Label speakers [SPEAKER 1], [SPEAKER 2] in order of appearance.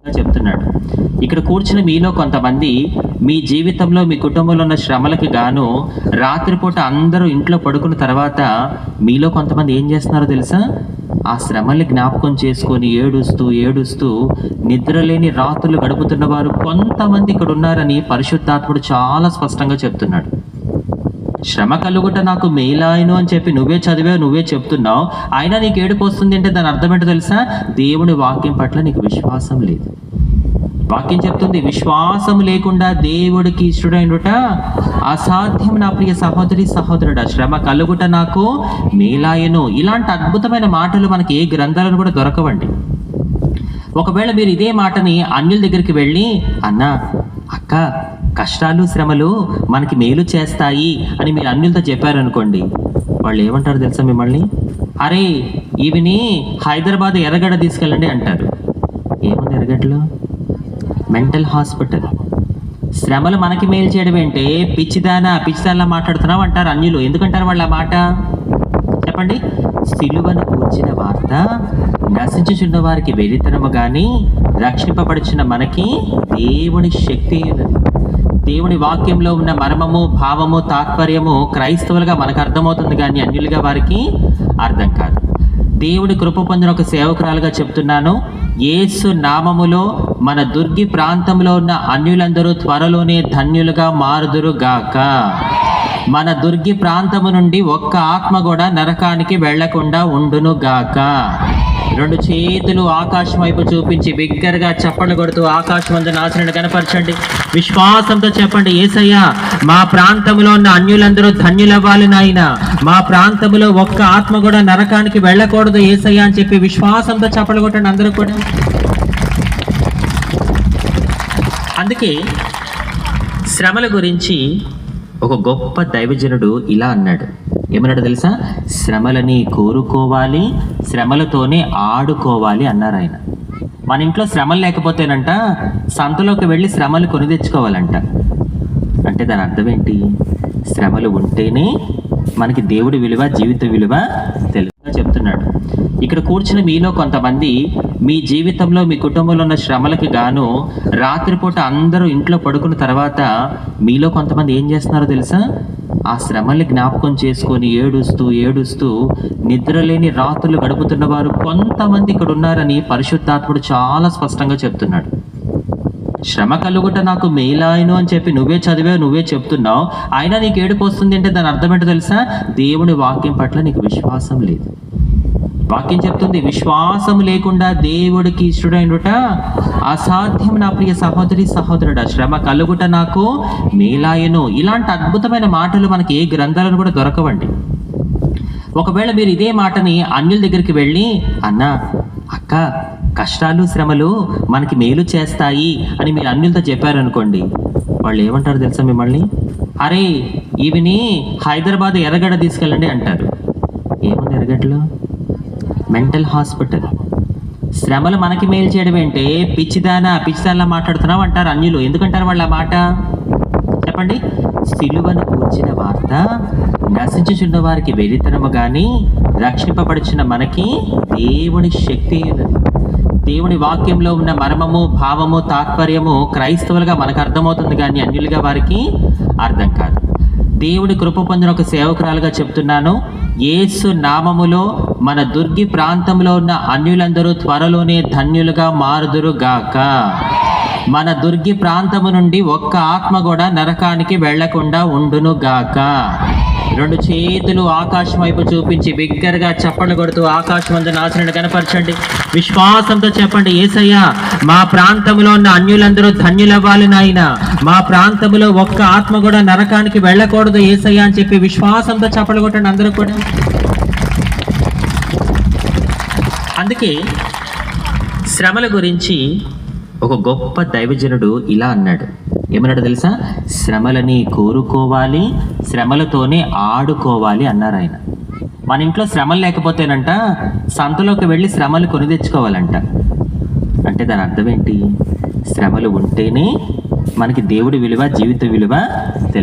[SPEAKER 1] చెప్తున్నాడు. ఇక్కడ కూర్చుని మీలో కొంతమంది మీ జీవితంలో మీ కుటుంబంలో ఉన్న శ్రమలకి గాను రాత్రిపూట అందరూ ఇంట్లో పడుకున్న తర్వాత మీలో కొంతమంది ఏం చేస్తున్నారో తెలుసా? ఆ శ్రమల్ని జ్ఞాపకం చేసుకొని ఏడుస్తూ ఏడుస్తూ నిద్రలేని రాత్రులు గడుపుతున్న వారు కొంతమంది ఇక్కడ ఉన్నారని పరిశుద్ధాత్ముడు చాలా స్పష్టంగా చెప్తున్నాడు. శ్రమ కలుగుట నాకు మేలాయను అని చెప్పి నువ్వే చదివావు, నువ్వే చెప్తున్నావు, అయినా నీకు ఏడుపు వస్తుంది అంటే దాని అర్థం ఏంటో తెలుసా? దేవుని వాక్యం పట్ల నీకు విశ్వాసం లేదు. వాక్యం చెప్తుంది, విశ్వాసం లేకుండా దేవుడికి ఇష్టడైనట అసాధ్యం. నా ప్రియ సహోదరి సహోదరుడా, శ్రమ కలుగుట నాకు మేలాయను. ఇలాంటి అద్భుతమైన మాటలు మనకి ఏ గ్రంథాలను కూడా దొరకవండి. ఒకవేళ మీరు ఇదే మాటని అన్యుల దగ్గరికి వెళ్ళి, అన్నా అక్క కష్టాలు శ్రమలు మనకి మేలు చేస్తాయి అని మీరు అన్యులతో చెప్పారనుకోండి, వాళ్ళు ఏమంటారు తెలుసా మిమ్మల్ని? అరే ఇవిని హైదరాబాద్ ఎర్రగడ్డ తీసుకెళ్ళండి అంటారు. ఏముంది ఎర్రగడ్డలో? Mental hospital. శ్రమలు మనకి మేలు చేయడం ఏంటే, పిచ్చిదానా మాట్లాడుతున్నావు అంటారు అన్యులు. ఎందుకంటారు వాళ్ళ మాట చెప్పండి? సిలువను కూర్చిన వార్త నశించుచున్న వారికి వెరితనము కానీ రక్షింపబడుచున్న మనకి దేవుని శక్తి ఉన్నది. దేవుని వాక్యంలో ఉన్న మర్మము, భావము, తాత్పర్యము క్రైస్తవులుగా మనకు అర్థమవుతుంది కానీ అన్యులుగా వారికి అర్థం కాదు. దేవుడి కృప పొందిన ఒక సేవకురాలుగా చెప్తున్నాను, యేసు నామములో మన దుర్గి ప్రాంతంలో ఉన్న అన్యులందరూ త్వరలోనే ధన్యులుగా మారుదురు గాక. మన దుర్గి ప్రాంతము నుండి ఒక్క ఆత్మ కూడా నరకానికి వెళ్లకుండా ఉండును గాక. రెండు చేతులు ఆకాశం వైపు చూపించి బిగ్గరగా చప్పట్లు కొడుతూ ఆకాశం అందు నాశనాన్ని కనపరచండి. విశ్వాసంతో చెప్పండి, యేసయ్యా మా ప్రాంతంలో ఉన్న అన్యులందరూ ధన్యులవ్వాలి నాయన. మా ప్రాంతంలో ఒక్క ఆత్మ కూడా నరకానికి వెళ్ళకూడదు యేసయ్యా అని చెప్పి విశ్వాసంతో చప్పట్లు కొట్టండి అందరూ కూడా. అందుకే శ్రమల గురించి ఒక గొప్ప దైవజనుడు ఇలా అన్నాడు. ఏమన్నాడు తెలుసా? శ్రమలని కోరుకోవాలి, శ్రమలతోనే ఆడుకోవాలి అన్నారు ఆయన. మన ఇంట్లో శ్రమలు లేకపోతేనంట సంతలోకి వెళ్ళి శ్రమలు కొని తెచ్చుకోవాలంట. అంటే దాని అర్థం ఏంటి? శ్రమలు ఉంటేనే మనకి దేవుడి విలువ, జీవిత విలువ తెలుగుగా చెప్తున్నాడు. ఇక్కడ కూర్చుని మీలో కొంతమంది మీ జీవితంలో మీ కుటుంబంలో ఉన్న శ్రమలకి గాను రాత్రిపూట అందరూ ఇంట్లో పడుకున్న తర్వాత మీలో కొంతమంది ఏం చేస్తున్నారో తెలుసా? ఆ శ్రమల్ని జ్ఞాపకం చేసుకొని ఏడుస్తూ ఏడుస్తూ నిద్రలేని రాత్రులు గడుపుతున్న వారు కొంతమంది ఇక్కడ ఉన్నారని పరిశుద్ధాత్ముడు చాలా స్పష్టంగా చెప్తున్నాడు. శ్రమ కలుగుట నాకు మేలాయను అని చెప్పి నువ్వే చదివావు, నువ్వే చెప్తున్నావు, అయినా నీకు ఏడుపు వస్తుంది అంటే దాని అర్థం ఏంటో తెలుసా? దేవుని వాక్యం పట్ల నీకు విశ్వాసం లేదు. వాక్యం చెప్తుంది, విశ్వాసం లేకుండా దేవుడికి ఇష్టడైనట అసాధ్యం. నా ప్రియ సహోదరి సహోదరుడా, శ్రమ కలుగుట నాకు మేలాయను. ఇలాంటి అద్భుతమైన మాటలు మనకి ఏ గ్రంథాలను కూడా దొరకవండి. ఒకవేళ మీరు ఇదే మాటని అన్యుల దగ్గరికి వెళ్ళి, అన్నా అక్క కష్టాలు శ్రమలు మనకి మేలు చేస్తాయి అని మీరు అన్యులతో చెప్పారనుకోండి, వాళ్ళు ఏమంటారు తెలుసా మిమ్మల్ని? అరే ఇవిని హైదరాబాద్ ఎర్రగడ్డ తీసుకెళ్ళండి అంటారు. ఏముంది ఎర్రగడ్డలో? Mental hospital. శ్రమలు మనకి మేలు చేయడం ఏంటే, పిచ్చిదానా మాట్లాడుతున్నావు అంటారు అన్యులు. ఎందుకంటారు వాళ్ళ మాట చెప్పండి? సిలువను కూర్చిన వార్త నశించుచున్న వారికి వెరితనము కానీ రక్షింపబడుచున్న మనకి దేవుని శక్తి ఉన్నది. దేవుని వాక్యంలో ఉన్న మర్మము, భావము, తాత్పర్యము క్రైస్తవులుగా మనకు అర్థమవుతుంది కానీ అన్యులుగా వారికి అర్థం కాదు. దేవుడి కృప పొందిన ఒక సేవకురాలుగా చెప్తున్నాను, యేసు నామములో మన దుర్గి ప్రాంతంలో ఉన్న అన్యులందరూ త్వరలోనే ధన్యులుగా మారుదురు గాక. మన దుర్గి ప్రాంతము నుండి ఒక్క ఆత్మ కూడా నరకానికి వెళ్లకుండా ఉండును గాక. రెండు చేతులు ఆకాశం వైపు చూపించి బిగ్గరగా చప్పట్లు కొడుతూ ఆకాశం అందు నాశనాన్ని కనపరచండి. విశ్వాసంతో చెప్పండి, యేసయ్యా మా ప్రాంతంలో ఉన్న అన్యులందరూ ధన్యులవ్వాలి నాయన. మా ప్రాంతంలో ఒక్క ఆత్మ కూడా నరకానికి వెళ్ళకూడదు యేసయ్యా అని చెప్పి విశ్వాసంతో చప్పట్లు కొట్టండి అందరూ కూడా. అందుకే శ్రమల గురించి ఒక గొప్ప దైవజనుడు ఇలా అన్నాడు. ఏమన్నాడు తెలుసా? శ్రమలని కోరుకోవాలి, శ్రమలతోనే ఆడుకోవాలి అన్నారు ఆయన. మన ఇంట్లో శ్రమలు లేకపోతేనంట సంతలోకి వెళ్ళి శ్రమలు కొని తెచ్చుకోవాలంట. అంటే దాని అర్థం ఏంటి? శ్రమలు ఉంటేనే మనకి దేవుడి విలువ, జీవిత విలువ తెలుసు.